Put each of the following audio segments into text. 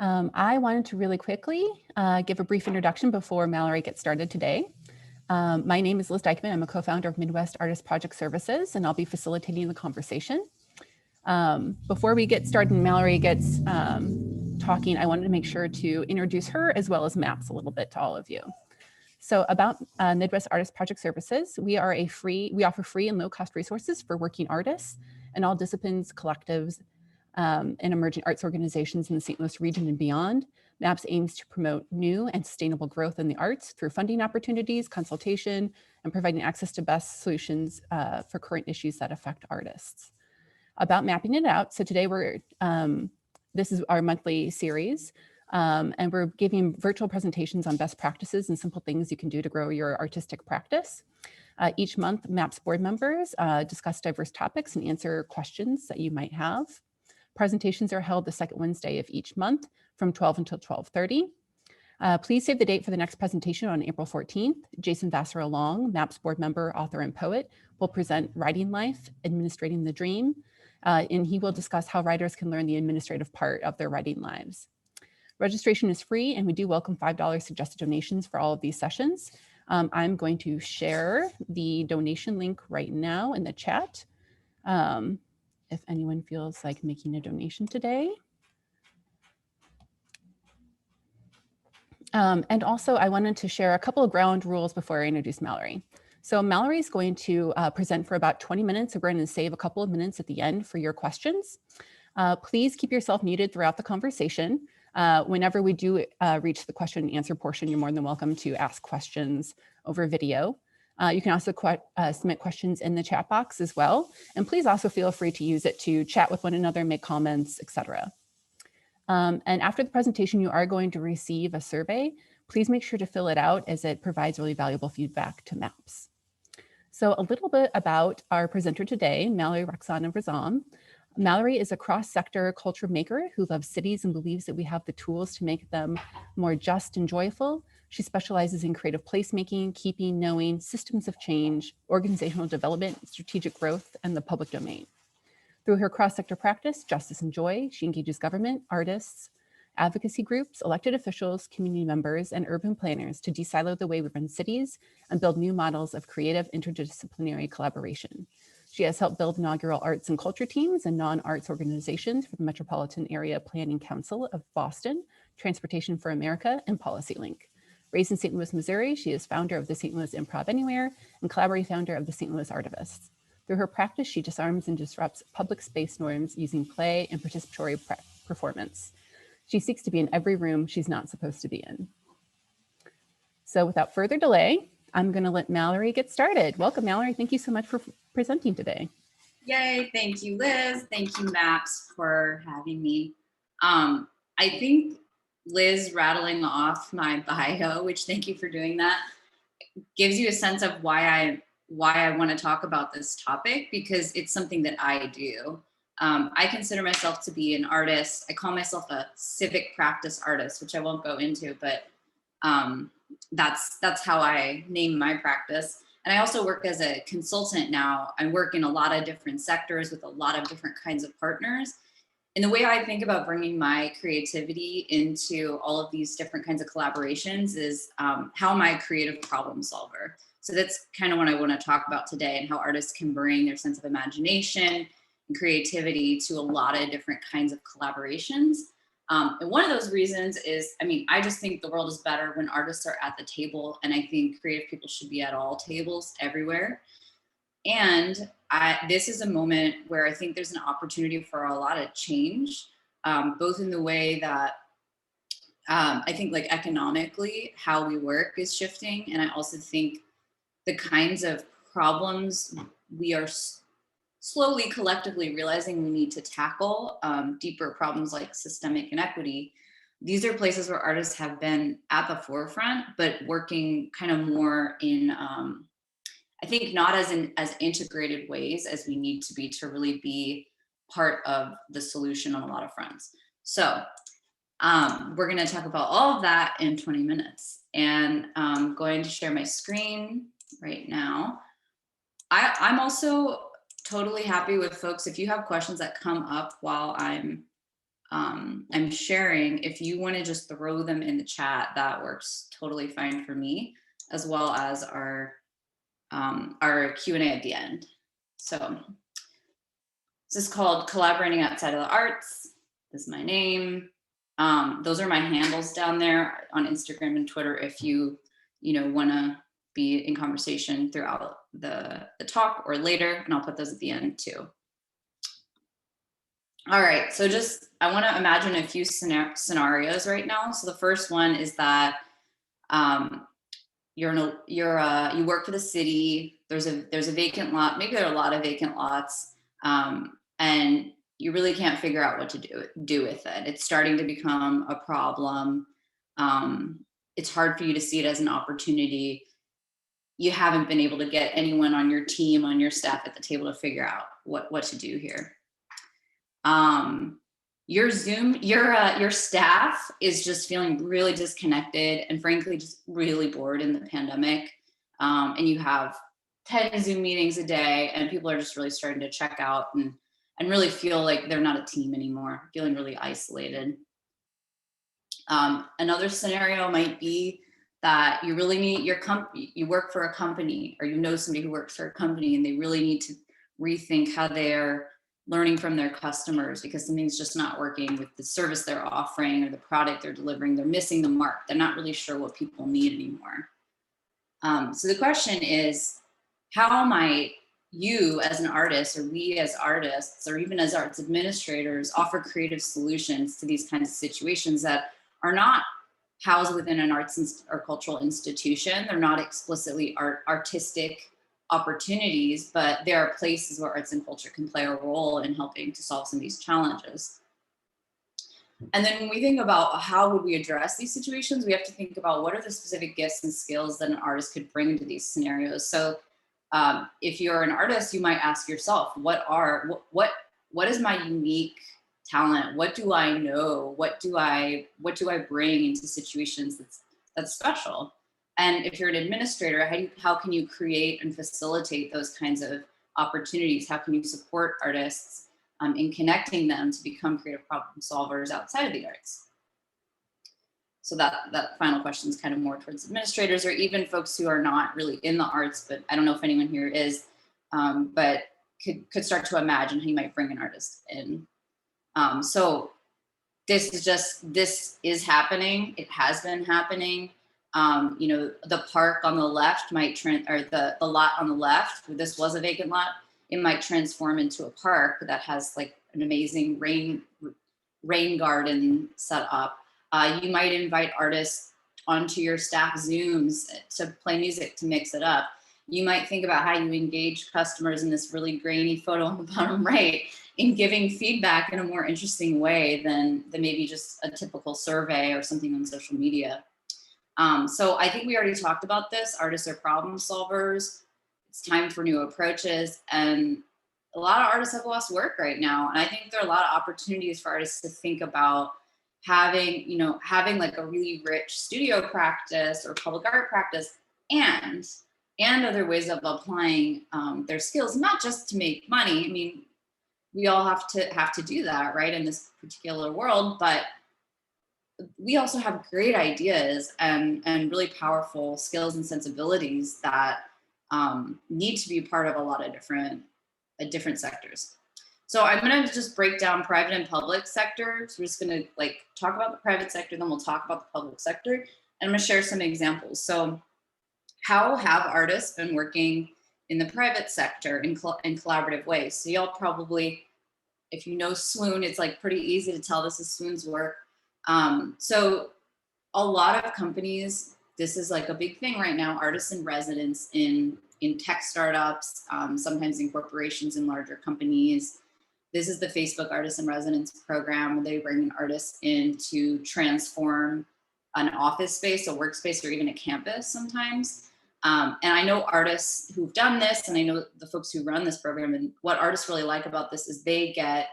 I wanted to really quickly give a brief introduction before Mallory gets started today. My name is Liz Dykman. I'm a co-founder of Midwest Artist Project Services, and I'll be facilitating the conversation. Before we get started and Mallory gets talking, I wanted to make sure to introduce her as well as MAPS a little bit to all of you. So about Midwest Artist Project Services, we offer free and low-cost resources for working artists and all disciplines, collectives, and emerging arts organizations in the St. Louis region and beyond. MAPS aims to promote new and sustainable growth in the arts through funding opportunities, consultation, and providing access to best solutions for current issues that affect artists. About mapping it out, so today this is our monthly series, and we're giving virtual presentations on best practices and simple things you can do to grow your artistic practice. Each month, MAPS board members discuss diverse topics and answer questions that you might have. Presentations are held the second Wednesday of each month from 12 until 12:30. Please save the date for the next presentation on April 14th. Jason Vassar-Long, MAPS board member, author, and poet, will present Writing Life, Administrating the Dream, and he will discuss how writers can learn the administrative part of their writing lives. Registration is free, and we do welcome $5 suggested donations for all of these sessions. I'm going to share the donation link right now in the chat. If anyone feels like making a donation today. And also I wanted to share a couple of ground rules before I introduce Mallory. So Mallory is going to present for about 20 minutes. So we're going to save a couple of minutes at the end for your questions. Please keep yourself muted throughout the conversation. Whenever we do reach the question and answer portion, you're more than welcome to ask questions over video. You can also submit questions in the chat box as well. And please also feel free to use it to chat with one another, make comments, etc. And after the presentation, you are going to receive a survey. Please make sure to fill it out as it provides really valuable feedback to MAPS. So a little bit about our presenter today, Mallory Rukhsana Nezam. Mallory is a cross-sector culture maker who loves cities and believes that we have the tools to make them more just and joyful. She specializes in creative placemaking, keeping, knowing, systems of change, organizational development, strategic growth, and the public domain. Through her cross-sector practice, Justice and Joy, she engages government, artists, advocacy groups, elected officials, community members, and urban planners to de-silo the way we run cities and build new models of creative interdisciplinary collaboration. She has helped build inaugural arts and culture teams and non-arts organizations for the Metropolitan Area Planning Council of Boston, Transportation for America, and PolicyLink. Raised in St. Louis, Missouri, she is founder of the St. Louis Improv Anywhere and collaborating founder of the St. Louis Artivists. Through her practice, she disarms and disrupts public space norms using play and participatory performance. She seeks to be in every room she's not supposed to be in. So without further delay, I'm going to let Mallory get started. Welcome, Mallory. Thank you so much for presenting today. Yay, thank you, Liz. Thank you, MAPS, for having me. I think Liz rattling off my bio, which thank you for doing that, gives you a sense of why I want to talk about this topic, because it's something that I do. I consider myself to be an artist. I call myself a civic practice artist, which I won't go into, but that's how I name my practice. And I also work as a consultant now. I work in a lot of different sectors with a lot of different kinds of partners. And the way I think about bringing my creativity into all of these different kinds of collaborations is how am I a creative problem solver? So that's kind of what I want to talk about today, and how artists can bring their sense of imagination and creativity to a lot of different kinds of collaborations. And one of those reasons is, I just think the world is better when artists are at the table, and I think creative people should be at all tables everywhere. And this is a moment where I think there's an opportunity for a lot of change, both in the way that I think like economically how we work is shifting. And I also think the kinds of problems we are slowly collectively realizing we need to tackle, deeper problems like systemic inequity. These are places where artists have been at the forefront, but working kind of more in, I think not as integrated ways as we need to be to really be part of the solution on a lot of fronts. So we're going to talk about all of that in 20 minutes, and I'm going to share my screen right now. I'm also totally happy with folks, if you have questions that come up while I'm I'm sharing. If you want to just throw them in the chat, that works totally fine for me, as well as our Q&A at the end. So this is called Collaborating Outside of the Arts. This is my name. Those are my handles down there on Instagram and Twitter if you want to be in conversation throughout the talk or later, and I'll put those at the end too. All right, so I want to imagine a few scenarios right now. So the first one is that you work for the city. There's a vacant lot. Maybe there are a lot of vacant lots, and you really can't figure out what to do with it. It's starting to become a problem. It's hard for you to see it as an opportunity. You haven't been able to get anyone on your team, on your staff at the table to figure out what to do here. Your staff is just feeling really disconnected and frankly just really bored in the pandemic. And you have 10 Zoom meetings a day and people are just really starting to check out and really feel like they're not a team anymore, feeling really isolated. Another scenario might be that you really need you work for a company, or somebody who works for a company, and they really need to rethink how they're learning from their customers because something's just not working with the service they're offering or the product they're delivering. They're missing the mark. They're not really sure what people need anymore. So the question is, how might you as an artist, or we as artists, or even as arts administrators, offer creative solutions to these kinds of situations that are not housed within an arts or cultural institution? They're not explicitly artistic opportunities, but there are places where arts and culture can play a role in helping to solve some of these challenges. And then when we think about how would we address these situations, we have to think about what are the specific gifts and skills that an artist could bring to these scenarios. So if you're an artist, you might ask yourself, what is my unique talent? What do I know? What do I bring into situations that's special? And if you're an administrator, how can you create and facilitate those kinds of opportunities? How can you support artists in connecting them to become creative problem solvers outside of the arts? So that final question is kind of more towards administrators or even folks who are not really in the arts, but I don't know if anyone here is, but could start to imagine how you might bring an artist in. So this is happening. It has been happening. The park on the left might the lot on the left, this was a vacant lot, it might transform into a park that has like an amazing rain garden set up. You might invite artists onto your staff Zooms to play music to mix it up. You might think about how you engage customers in this really grainy photo on the bottom right in giving feedback in a more interesting way than maybe just a typical survey or something on social media. So I think we already talked about this. Artists are problem solvers. It's time for new approaches. And a lot of artists have lost work right now. And I think there are a lot of opportunities for artists to think about having like a really rich studio practice or public art practice and other ways of applying their skills, not just to make money. I mean, we all have to do that, right, in this particular world, but we also have great ideas and really powerful skills and sensibilities that need to be part of a lot of different sectors. So I'm going to just break down private and public sector. So we're just going to talk about the private sector, then we'll talk about the public sector, and I'm going to share some examples. So how have artists been working in the private sector in collaborative ways? So y'all probably, if you know Swoon, it's like pretty easy to tell this is Swoon's work. So a lot of companies, this is like a big thing right now, artists in residence in tech startups, sometimes in corporations and larger companies. This is the Facebook Artists in Residence program where they bring an artist in to transform an office space, a workspace, or even a campus sometimes. And I know artists who've done this, and I know the folks who run this program, and what artists really like about this is they get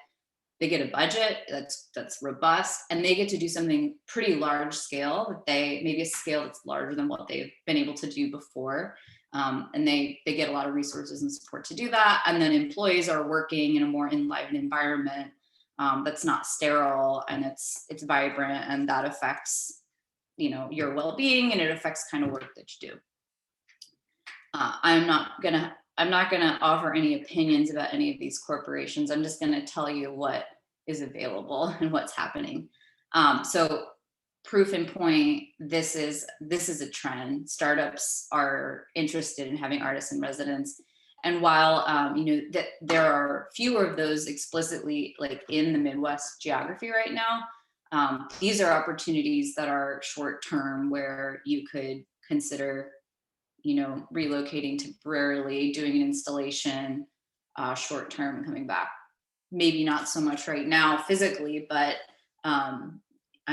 a budget that's robust, and they get to do something pretty large scale, maybe a scale that's larger than what they've been able to do before. And they get a lot of resources and support to do that. And then employees are working in a more enlivened environment. that's not sterile, and it's vibrant, and that affects, your well-being, and it affects kind of work that you do. I'm not gonna offer any opinions about any of these corporations. I'm just gonna tell you what is available and what's happening. So proof in point, this is a trend. Startups are interested in having artists in residence. And while that there are fewer of those explicitly like in the Midwest geography right now, these are opportunities that are short term where you could consider relocating temporarily, doing an installation, short term, coming back. Maybe not so much right now physically, but I'm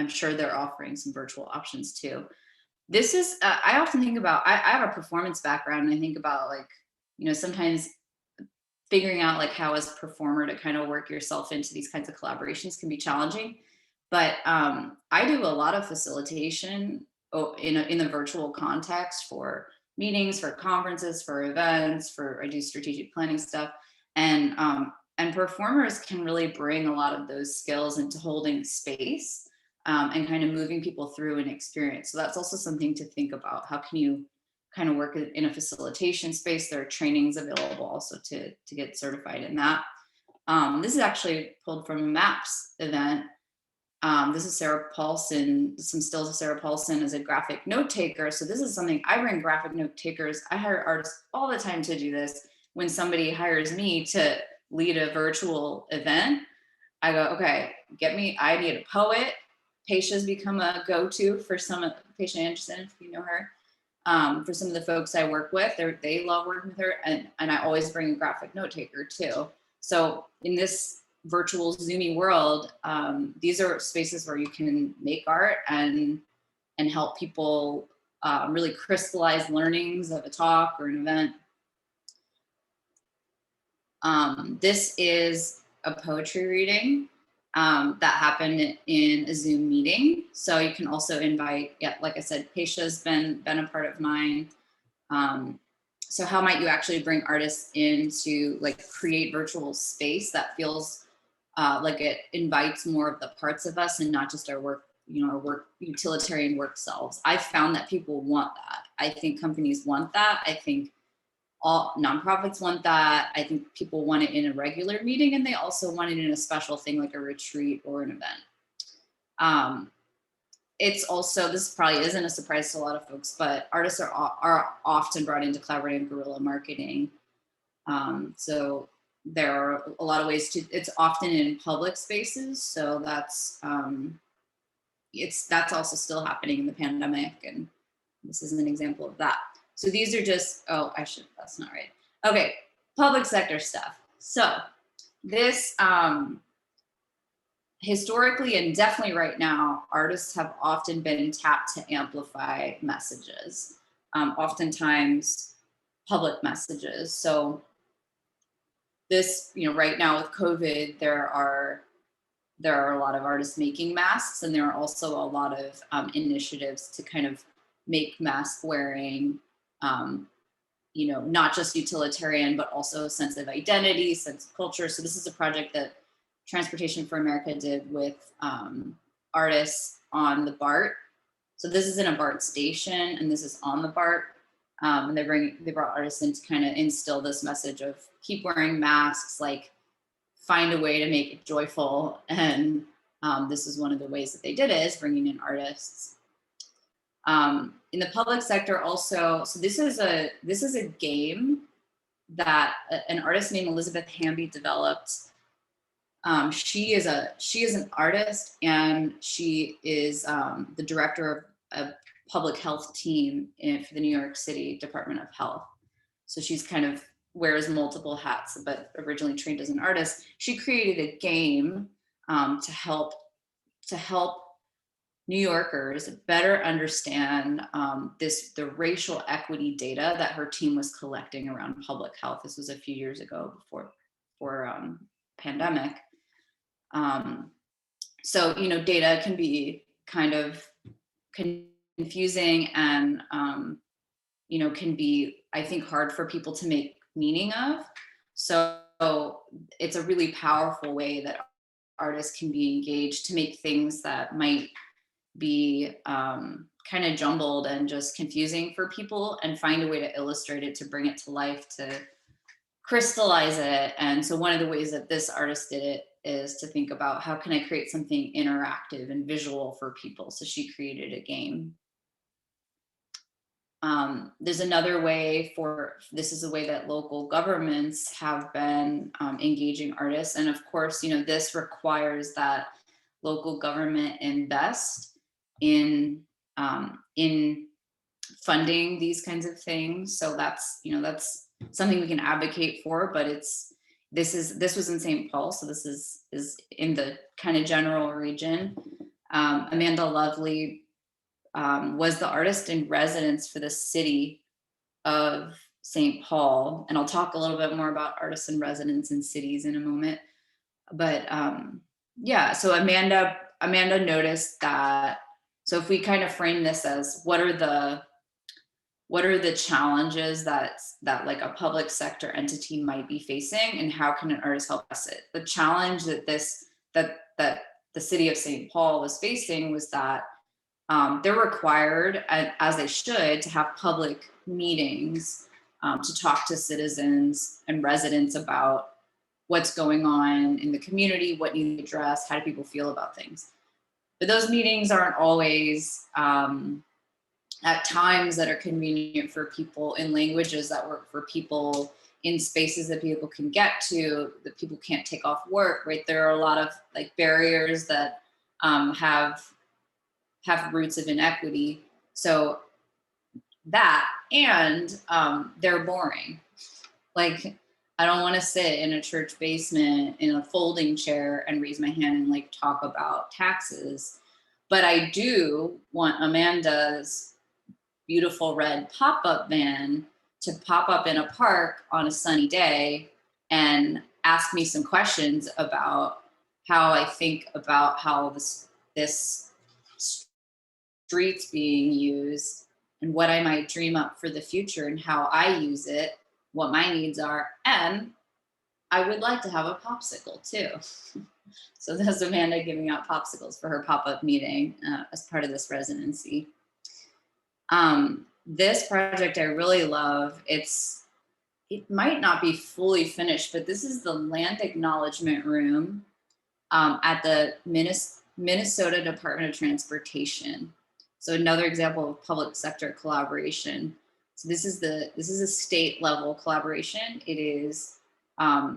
sure they're offering some virtual options too. This is, I often think about, I have a performance background, and I think about like, sometimes figuring out like how as a performer to kind of work yourself into these kinds of collaborations can be challenging. But I do a lot of facilitation in the virtual context for meetings, for conferences, for events, I do strategic planning stuff. And performers can really bring a lot of those skills into holding space and kind of moving people through an experience. So that's also something to think about. How can you kind of work in a facilitation space? There are trainings available also to get certified in that. This is actually pulled from a MAPS event. This is Sarah Paulson, some stills of Sarah Paulson as a graphic note taker. So this is something I bring graphic note takers. I hire artists all the time to do this. When somebody hires me to lead a virtual event, I go, okay, I need a poet. Paisha's become a go-to for some, Paisha Anderson, if you know her. For some of the folks I work with, they love working with her, and I always bring a graphic note taker too. So in this virtual Zoomy world, these are spaces where you can make art and help people really crystallize learnings of a talk or an event. This is a poetry reading that happened in a Zoom meeting. So you can also invite, like I said, Paisha's been a part of mine. So how might you actually bring artists in to like create virtual space that feels like it invites more of the parts of us and not just our work, our work, utilitarian work selves. I found that people want that. I think companies want that. I think all nonprofits want that. I think people want it in a regular meeting, and they also want it in a special thing like a retreat or an event. It's also, this probably isn't a surprise to a lot of folks, but artists are often brought into collaborative guerrilla marketing. So there are a lot of ways to, it's often in public spaces. So that's also still happening in the pandemic. And this is an example of that. So these are just, that's not right. Okay, public sector stuff. So this, historically and definitely right now, artists have often been tapped to amplify messages, oftentimes public messages. So this, right now with COVID, there are a lot of artists making masks, and there are also a lot of initiatives to kind of make mask wearing, not just utilitarian, but also a sense of identity, sense of culture. So this is a project that Transportation for America did with artists on the BART. So this is in a BART station, and this is on the BART. And they brought artists in to kind of instill this message of keep wearing masks, like find a way to make it joyful. And this is one of the ways that they did it, is bringing in artists. In the public sector also, so this is a game that an artist named Elizabeth Hamby developed. She is an artist, and she is the director of a public health team for the New York City Department of Health. So she's kind of wears multiple hats, but originally trained as an artist. She created a game to help New Yorkers better understand the racial equity data that her team was collecting around public health. This was a few years ago before pandemic. So, data can be kind of confusing and, can be, I think, hard for people to make meaning of. So it's a really powerful way that artists can be engaged to make things that might be kind of jumbled and just confusing for people, and find a way to illustrate it, to bring it to life, to crystallize it. And so one of the ways that this artist did it is to think about, how can I create something interactive and visual for people? So she created a game. There's another way this is a way that local governments have been engaging artists. And of course, this requires that local government invest in funding these kinds of things. So that's something we can advocate for, but this was in St. Paul. So this is in the kind of general region. Amanda Lovely was the artist in residence for the city of St. Paul. And I'll talk a little bit more about artists in residence in cities in a moment. But yeah, so Amanda noticed that, so if we kind of frame this as what are the challenges that like a public sector entity might be facing, and how can an artist help us it? The challenge that the city of St. Paul was facing was that they're required, as they should, to have public meetings to talk to citizens and residents about what's going on in the community, what needs to be addressed, how do people feel about things. But those meetings aren't always at times that are convenient for people, in languages that work for people, in spaces that people can get to, that people can't take off work, right? There are a lot of like barriers that have roots of inequity. So that, and they're boring. Like, I don't want to sit in a church basement in a folding chair and raise my hand and like talk about taxes. But I do want Amanda's beautiful red pop-up van to pop up in a park on a sunny day and ask me some questions about how I think about how this street's being used, and what I might dream up for the future, and how I use it, what my needs are. And I would like to have a popsicle too. So that's Amanda giving out popsicles for her pop-up meeting as part of this residency. This project I really love. It might not be fully finished, but this is the land acknowledgement room at the Minnesota Department of Transportation. So another example of public sector collaboration. So this is a state level collaboration. It is, I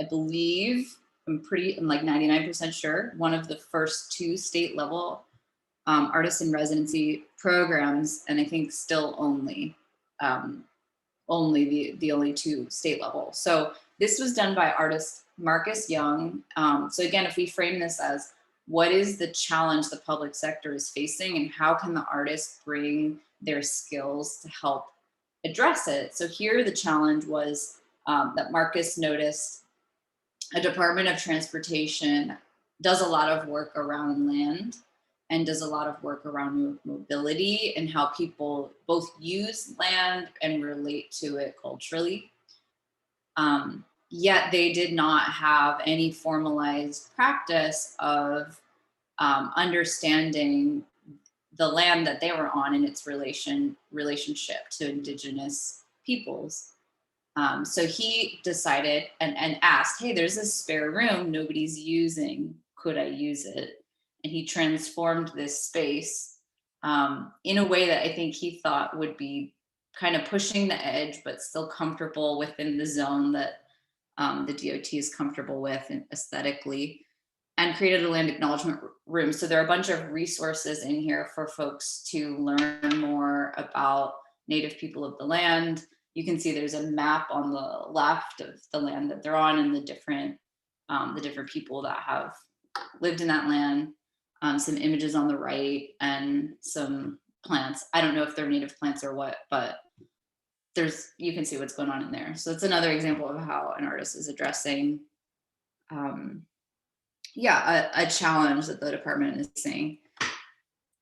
believe, I'm like 99% sure, one of the first 2 state level artist in residency programs, and I think still only the only 2 state level. So this was done by artist Marcus Young. So again, if we frame this as what is the challenge the public sector is facing, and how can the artists bring their skills to help address it? So here the challenge was that Marcus noticed a Department of Transportation does a lot of work around land and does a lot of work around mobility and how people both use land and relate to it culturally. Yet they did not have any formalized practice of understanding the land that they were on and its relationship to Indigenous peoples. So he decided and asked, hey, there's a spare room nobody's using. Could I use it? And he transformed this space in a way that I think he thought would be kind of pushing the edge, but still comfortable within the zone that the DOT is comfortable with aesthetically, and created a land acknowledgement room. So there are a bunch of resources in here for folks to learn more about Native people of the land. You can see there's a map on the left of the land that they're on and the different people that have lived in that land. Some images on the right and some plants. I don't know if they're native plants or what, but you can see what's going on in there. So it's another example of how an artist is addressing a challenge that the department is seeing.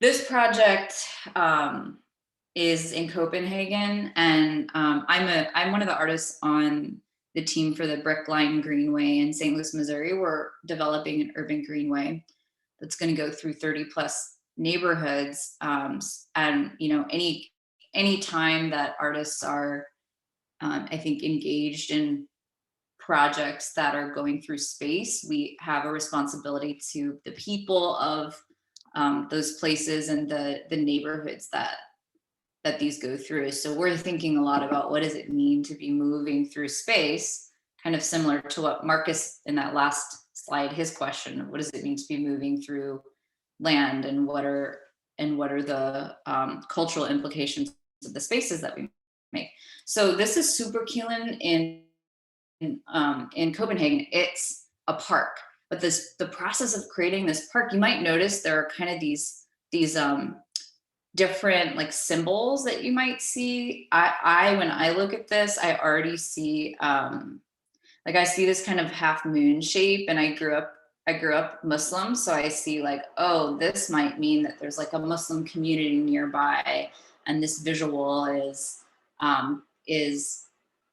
This project is in Copenhagen, and I'm one of the artists on the team for the Brick Line Greenway in St. Louis, Missouri. We're developing an urban greenway that's going to go through 30 plus neighborhoods. And any time that artists are, I think, engaged in projects that are going through space, we have a responsibility to the people of those places and the neighborhoods that these go through. So we're thinking a lot about what does it mean to be moving through space, kind of similar to what Marcus in that last slide, his question, what does it mean to be moving through land, and what are the cultural implications of the spaces that we make. So this is Superkilen in Copenhagen. It's a park, but the process of creating this park, you might notice there are kind of these different like symbols that you might see. I when I look at this, I already see like I see this kind of half moon shape, and I grew up Muslim, so I see like, oh, this might mean that there's like a Muslim community nearby, and this visual is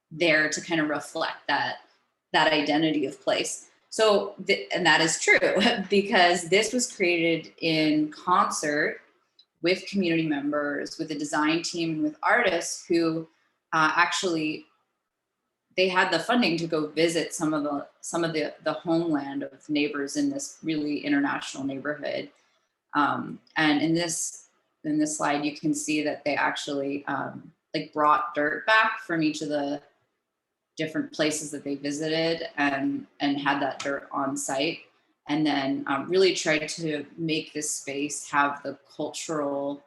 there to kind of reflect that identity of place. So and that is true because this was created in concert with community members, with a design team, and with artists who actually, they had the funding to go visit some of the homeland of neighbors in this really international neighborhood. And in this slide, you can see that they actually like brought dirt back from each of the different places that they visited and had that dirt on site. And then really tried to make this space have the cultural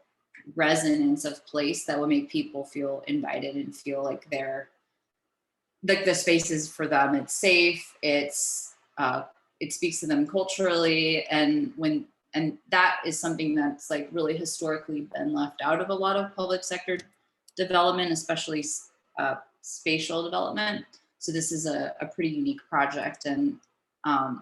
resonance of place that will make people feel invited and feel like they're like the space is for them. It's safe. It speaks to them culturally, and that is something that's like really historically been left out of a lot of public sector development, especially spatial development. So this is a pretty unique project, and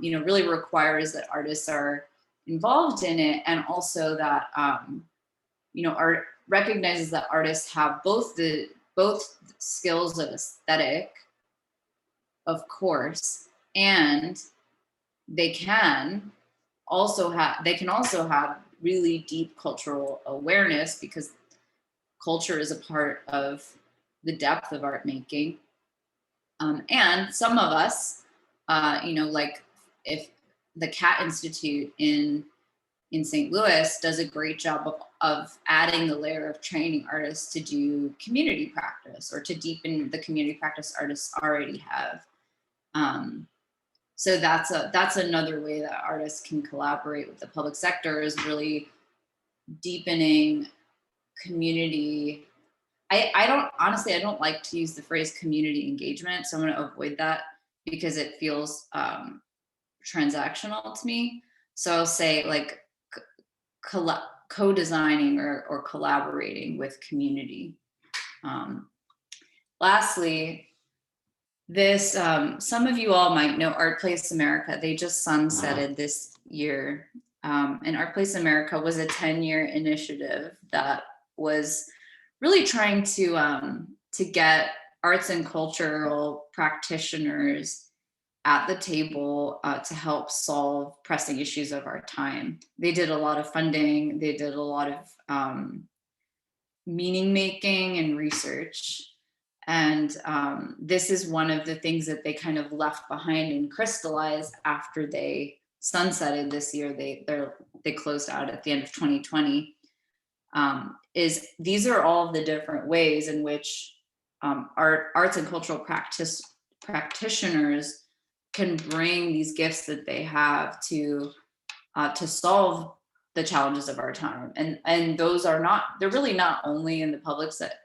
really requires that artists are involved in it, and also that art recognizes that artists have both skills of aesthetic, of course, and they can also have really deep cultural awareness, because culture is a part of the depth of art making. And some of us, like if the Cat Institute in St. Louis does a great job of adding the layer of training artists to do community practice, or to deepen the community practice artists already have. So that's another way that artists can collaborate with the public sector, is really deepening community. I don't like to use the phrase community engagement, so I'm going to avoid that because it feels transactional to me. So I'll say like co-designing or collaborating with community. Lastly, this some of you all might know Art Place America. They just sunsetted this year, and Art Place America was a 10-year initiative that was really trying to get arts and cultural practitioners at the table to help solve pressing issues of our time. They did a lot of funding. They did a lot of meaning making and research. And this is one of the things that they kind of left behind and crystallized after they sunsetted this year. They closed out at the end of 2020. Is these are all of the different ways in which arts and cultural practitioners can bring these gifts that they have to solve the challenges of our time. And those are they're really not only in the public sector,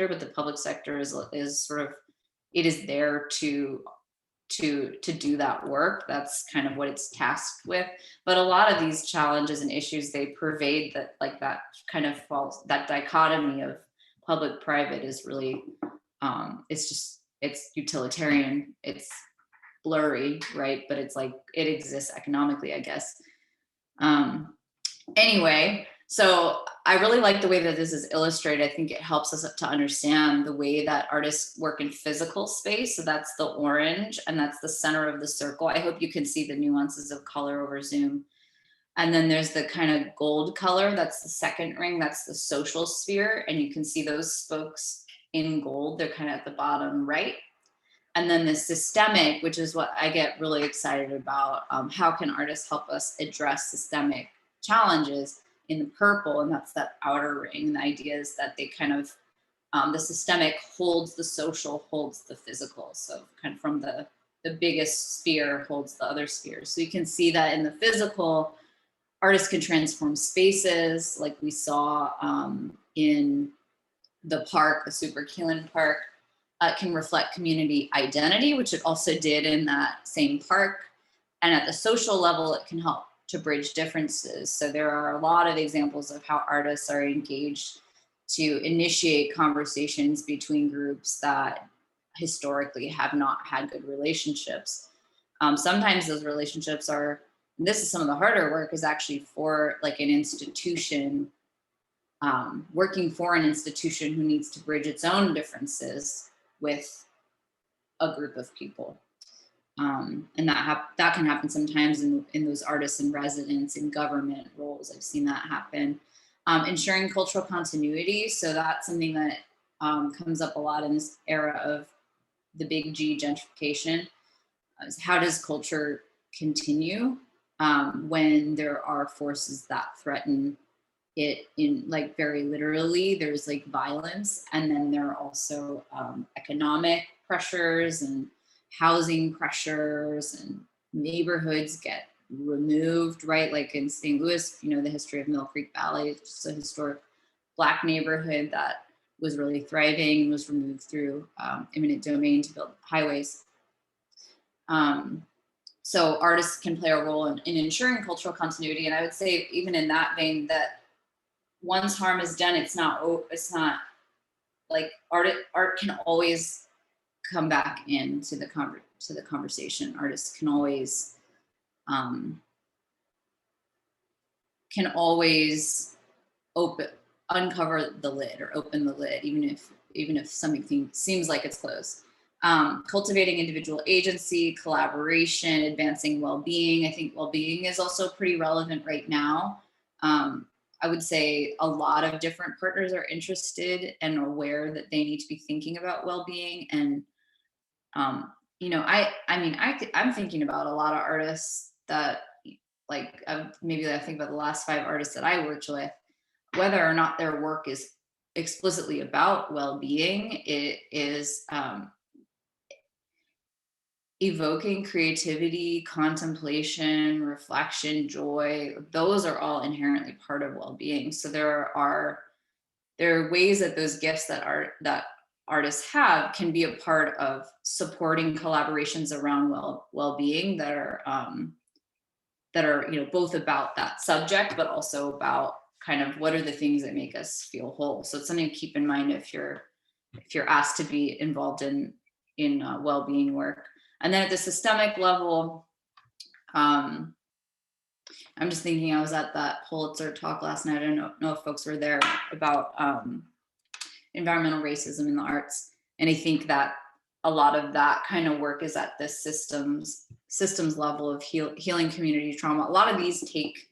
but the public sector is sort of, it is there to do that work. That's kind of what it's tasked with. But a lot of these challenges and issues, they pervade that kind of that dichotomy of public private is really it's utilitarian, it's blurry, right? But it's like it exists economically, I guess. Anyway, so I really like the way that this is illustrated. I think it helps us to understand the way that artists work in physical space. So that's the orange, and that's the center of the circle. I hope you can see the nuances of color over Zoom. And then there's the kind of gold color, that's the second ring, that's the social sphere. And you can see those spokes in gold, they're kind of at the bottom right. And then the systemic, which is what I get really excited about. How can artists help us address systemic challenges in the purple? And that's that outer ring. And the idea is that they kind of, the systemic holds the social, holds the physical. So kind of from the biggest sphere holds the other spheres. So you can see that in the physical, artists can transform spaces like we saw in the park, the Super Keelan Park. Can reflect community identity, which it also did in that same park. And at the social level, it can help to bridge differences. So there are a lot of examples of how artists are engaged to initiate conversations between groups that historically have not had good relationships. Sometimes those relationships are, and this is some of the harder work, is actually for like an institution, working for an institution who needs to bridge its own differences with a group of people. And that can happen sometimes in those artists in residence, in government roles. I've seen that happen. Ensuring cultural continuity. So that's something that comes up a lot in this era of the big G, gentrification. How does culture continue when there are forces that threaten it, in like very literally? There's like violence, and then there are also economic pressures and housing pressures, and neighborhoods get removed, right? Like in St. Louis, you know, the history of Mill Creek Valley, it's just a historic Black neighborhood that was really thriving and was removed through eminent domain to build highways. So artists can play a role in ensuring cultural continuity. And I would say even in that vein, that once harm is done, it's not like art can always come back into the conversation. Artists can always uncover the lid or open the lid, even if something seems like it's closed. Cultivating individual agency, collaboration, advancing well-being. I think well-being is also pretty relevant right now. I would say a lot of different partners are interested and aware that they need to be thinking about well-being. And, you know, I'm thinking about a lot of artists that like, maybe I think about the last 5 artists that I worked with, whether or not their work is explicitly about well-being, it is evoking creativity, contemplation, reflection, joy. Those are all inherently part of well-being. So there are ways that those gifts that artists have can be a part of supporting collaborations around well-being that are you know, both about that subject, but also about kind of what are the things that make us feel whole. So it's something to keep in mind if you're asked to be involved in well-being work. And then at the systemic level, I'm just thinking, I was at that Pulitzer talk last night. I don't know if folks were there, about environmental racism in the arts. And I think that a lot of that kind of work is at the systems level of healing community trauma. A lot of these take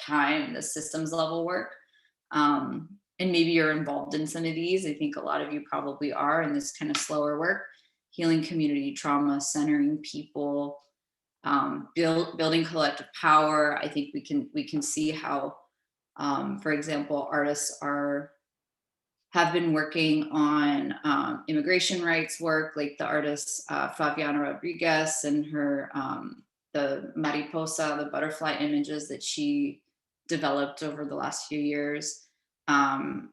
time, the systems level work. And maybe you're involved in some of these. I think a lot of you probably are in this kind of slower work. Healing community trauma, centering people, building collective power. I think we can see how, for example, artists have been working on immigration rights work, like the artist Fabiana Rodriguez and her the mariposa, the butterfly images that she developed over the last few years.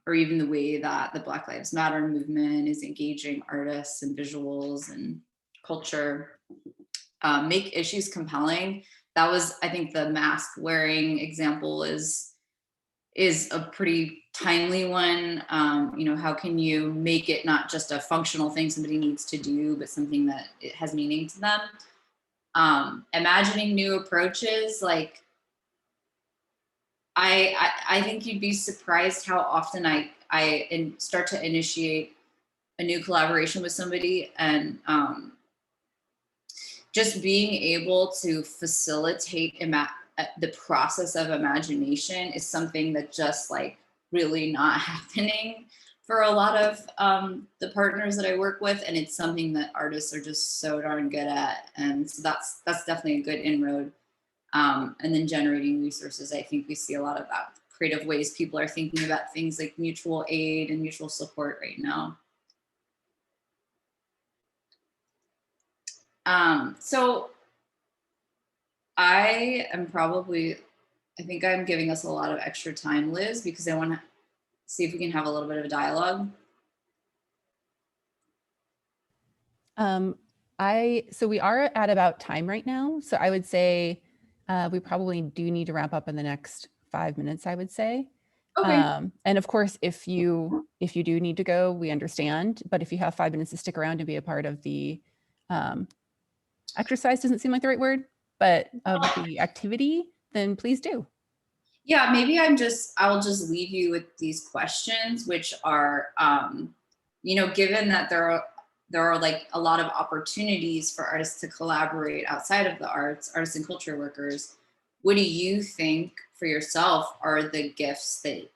Or even the way that the Black Lives Matter movement is engaging artists and visuals and culture, make issues compelling. That was, I think, the mask wearing example is a pretty timely one. You know, how can you make it not just a functional thing somebody needs to do, but something that it has meaning to them? Imagining new approaches, like, I think you'd be surprised how often I start to initiate a new collaboration with somebody, and just being able to facilitate the process of imagination is something that just like really not happening for a lot of the partners that I work with, and it's something that artists are just so darn good at, and so that's definitely a good inroad. And then generating resources, I think we see a lot of that creative ways people are thinking about things like mutual aid and mutual support right now. So I think I'm giving us a lot of extra time, Liz, because I want to see if we can have a little bit of a dialogue. So we are at about time right now. So I would say we probably do need to wrap up in the next 5 minutes, I would say. Okay. And of course, if you do need to go, we understand. But if you have 5 minutes to stick around and be a part of the exercise, doesn't seem like the right word, but of the activity, then please do. Yeah, maybe I'll just leave you with these questions, which are, given that there are like a lot of opportunities for artists to collaborate outside of the arts, artists and culture workers, what do you think for yourself are the gifts that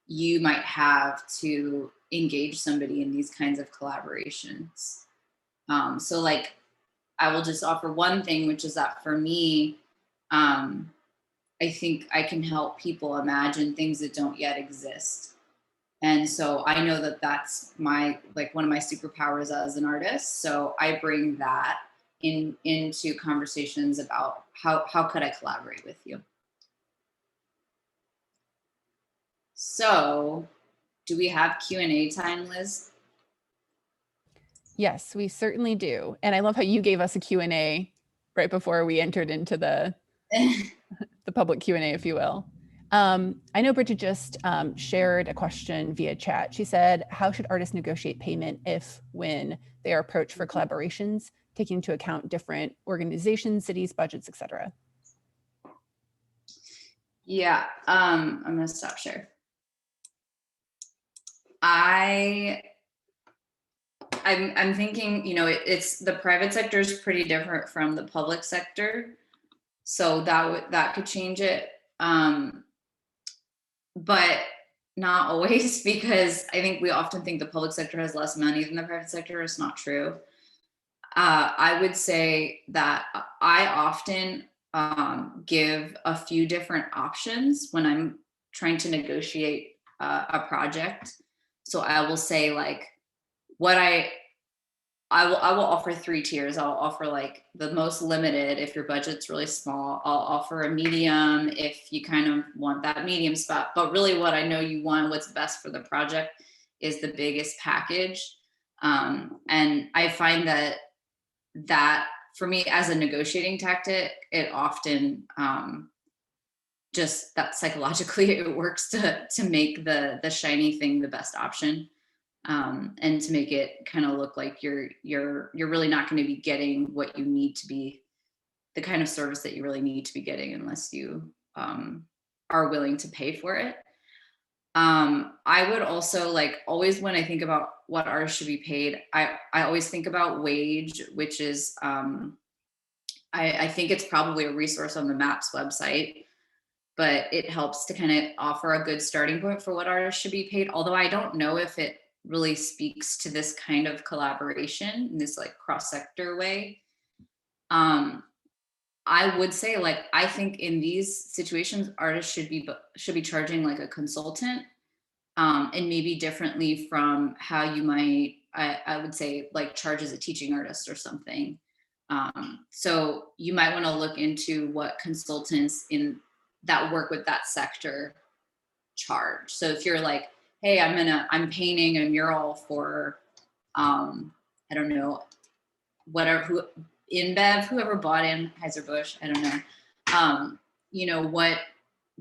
you might have to engage somebody in these kinds of collaborations? So like, I will just offer one thing, which is that for me, I think I can help people imagine things that don't yet exist. And so I know that that's one of my superpowers as an artist. So I bring that into conversations about how could I collaborate with you. So do we have Q&A time, Liz? Yes, we certainly do. And I love how you gave us a Q&A right before we entered into the public Q&A, if you will. I know Bridget just shared a question via chat. She said, how should artists negotiate payment if, when they are approached for collaborations, taking into account different organizations, cities, budgets, etc.? Yeah, I'm gonna stop share. I'm thinking, it's the private sector is pretty different from the public sector, so that could change it, but not always, because I think we often think the public sector has less money than the private sector. It's not true. I would say that I often give a few different options when I'm trying to negotiate a project. So I will say like what I will offer 3 tiers. I'll offer like the most limited if your budget's really small. I'll offer a medium if you kind of want that medium spot. But really what I know you want, what's best for the project, is the biggest package. And I find that for me as a negotiating tactic, it often just that psychologically it works to make the shiny thing the best option. And to make it kind of look like you're really not going to be getting what you need to be, the kind of service that you really need to be getting, unless you are willing to pay for it. I would also always, when I think about what artists should be paid, I always think about wage, which is I think it's probably a resource on the MAPS website, but it helps to kind of offer a good starting point for what artists should be paid. Although I don't know if it really speaks to this kind of collaboration in this cross-sector way. I would say I think in these situations, artists should be charging like a consultant, and maybe differently from how you might, I would say charge as a teaching artist or something. So you might want to look into what consultants that work with that sector charge. So if you're like, hey, I'm painting a mural for, I don't know, whoever bought Anheuser-Busch, I don't know.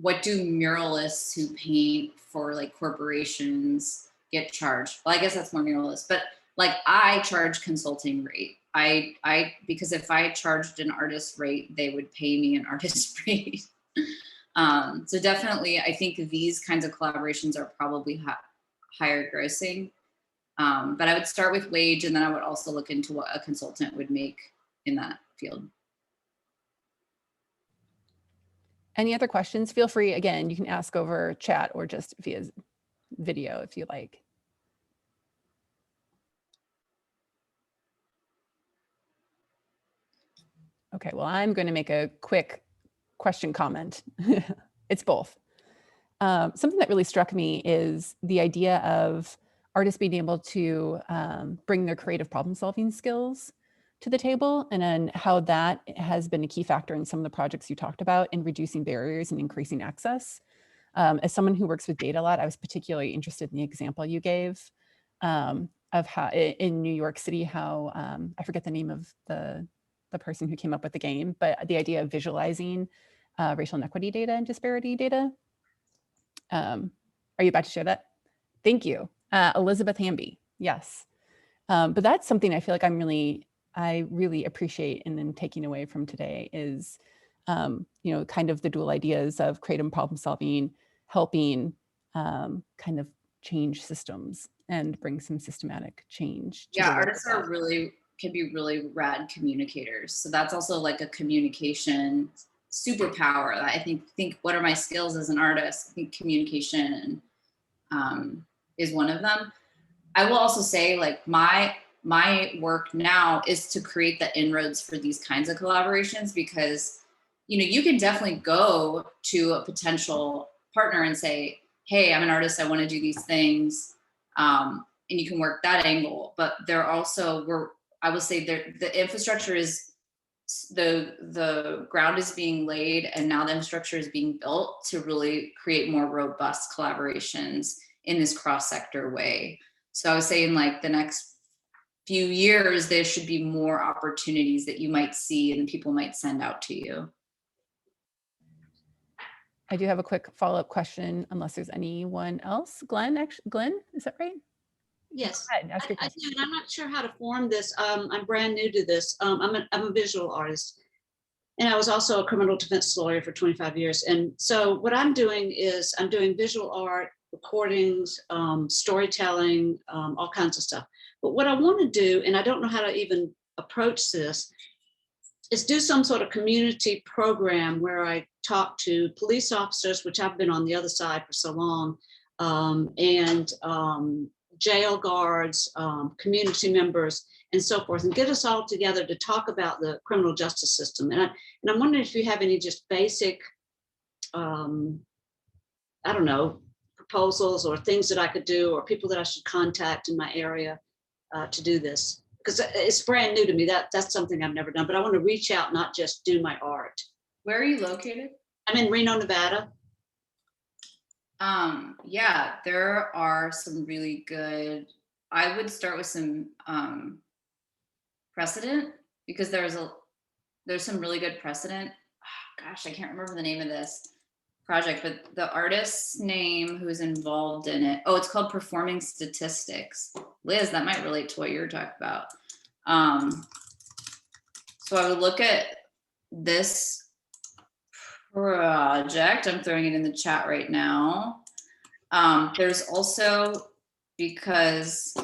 What do muralists who paint for corporations get charged? Well, I guess that's more muralists, but I charge consulting rate. Because if I charged an artist rate, they would pay me an artist rate. So definitely, I think these kinds of collaborations are probably higher grossing. But I would start with wage, and then I would also look into what a consultant would make in that field. Any other questions? Feel free, again, you can ask over chat or just via video if you like. Okay, well, I'm going to make a quick question comment. It's both. Something that really struck me is the idea of artists being able to bring their creative problem solving skills to the table, and then how that has been a key factor in some of the projects you talked about in reducing barriers and increasing access. As someone who works with data a lot, I was particularly interested in the example you gave of how in New York City, how I forget the name of the person who came up with the game, but the idea of visualizing racial inequity data and disparity data. Are you about to share that? Thank you. Elizabeth Hamby, yes. But that's something I feel like I really appreciate and then taking away from today is, you know, kind of the dual ideas of creative problem solving, helping kind of change systems and bring some systematic change. Yeah, artists can be really rad communicators. So that's also like a communication superpower. I think what are my skills as an artist? I think communication is one of them. I will also say, like, my work now is to create the inroads for these kinds of collaborations, because, you know, you can definitely go to a potential partner and say, hey, I'm an artist, I want to do these things. And you can work that angle, but I would say the infrastructure is, the ground is being laid, and now the infrastructure is being built to really create more robust collaborations in this cross-sector way. So I was saying, like, the next few years, there should be more opportunities that you might see and people might send out to you. I do have a quick follow-up question, unless there's anyone else. Glenn, is that right? Yes, I do, and I'm not sure how to form this. I'm brand new to this. I'm a visual artist, and I was also a criminal defense lawyer for 25 years. And so what I'm doing is I'm doing visual art, recordings, storytelling, all kinds of stuff. But what I want to do, and I don't know how to even approach this, is do some sort of community program where I talk to police officers, which I've been on the other side for so long, and jail guards, community members, and so forth, and get us all together to talk about the criminal justice system. And I'm wondering if you have any just basic, I don't know, proposals or things that I could do, or people that I should contact in my area to do this, because it's brand new to me. That's something I've never done, but I want to reach out, not just do my art. Where are you located? I'm in Reno, Nevada. Yeah, there are some really good, I would start with some precedent, because there's some really good precedent. Oh, gosh, I can't remember the name of this project, but the artist's name who's involved in it. Oh, it's called Performing Statistics. Liz, that might relate to what you're talking about. So I would look at this project. I'm throwing it in the chat right now. There's also, because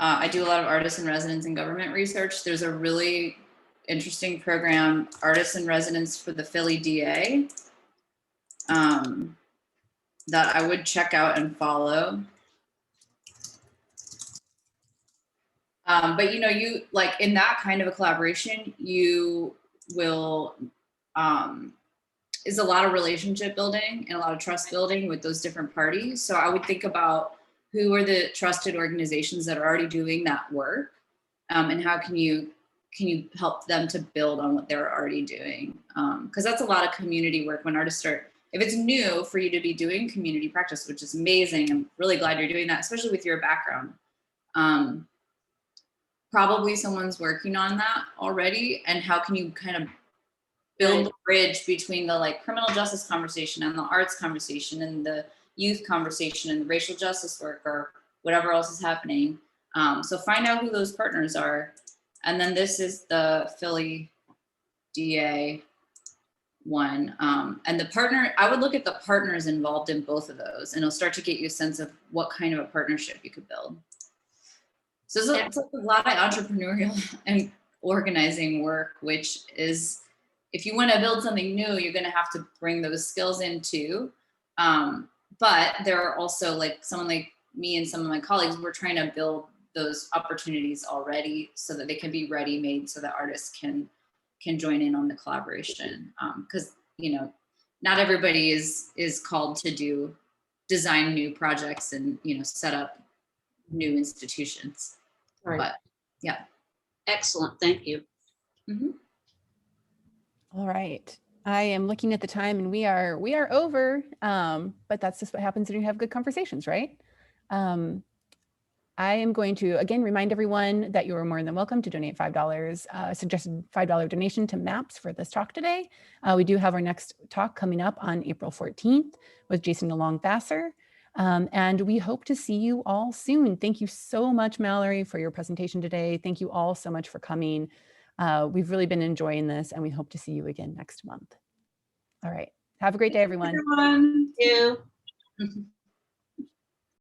I do a lot of artists in residence and government research, there's a really interesting program, Artists in Residence for the Philly DA, that I would check out and follow. But, you know, you, like, in that kind of a collaboration, you will, is a lot of relationship building and a lot of trust building with those different parties. So I would think about who are the trusted organizations that are already doing that work, and how can you help them to build on what they're already doing? Because that's a lot of community work when artists start. If it's new for you to be doing community practice, which is amazing, I'm really glad you're doing that, especially with your background. Probably someone's working on that already, and how can you kind of build the bridge between the, like, criminal justice conversation and the arts conversation and the youth conversation and the racial justice work or whatever else is happening. So find out who those partners are. And then this is the Philly DA. one. And the partner, I would look at the partners involved in both of those, and it'll start to get you a sense of what kind of a partnership you could build. So it's a lot of entrepreneurial and organizing work, which is, if you want to build something new, you're going to have to bring those skills in too. But there are also, like someone like me and some of my colleagues, we're trying to build those opportunities already so that they can be ready-made so that artists can join in on the collaboration. Because, you know, not everybody is called to design new projects and, you know, set up new institutions. Right. But yeah. Excellent. Thank you. Mm-hmm. All right. I am looking at the time and we are over, but that's just what happens when you have good conversations, right? I am going to, again, remind everyone that you are more than welcome to donate $5, suggested $5 donation to MAPS for this talk today. We do have our next talk coming up on April 14th with Jason DeLong-Vassar. And we hope to see you all soon. Thank you so much, Mallory, for your presentation today. Thank you all so much for coming. We've really been enjoying this, and we hope to see you again next month. All right. Have a great day, everyone. Thank you.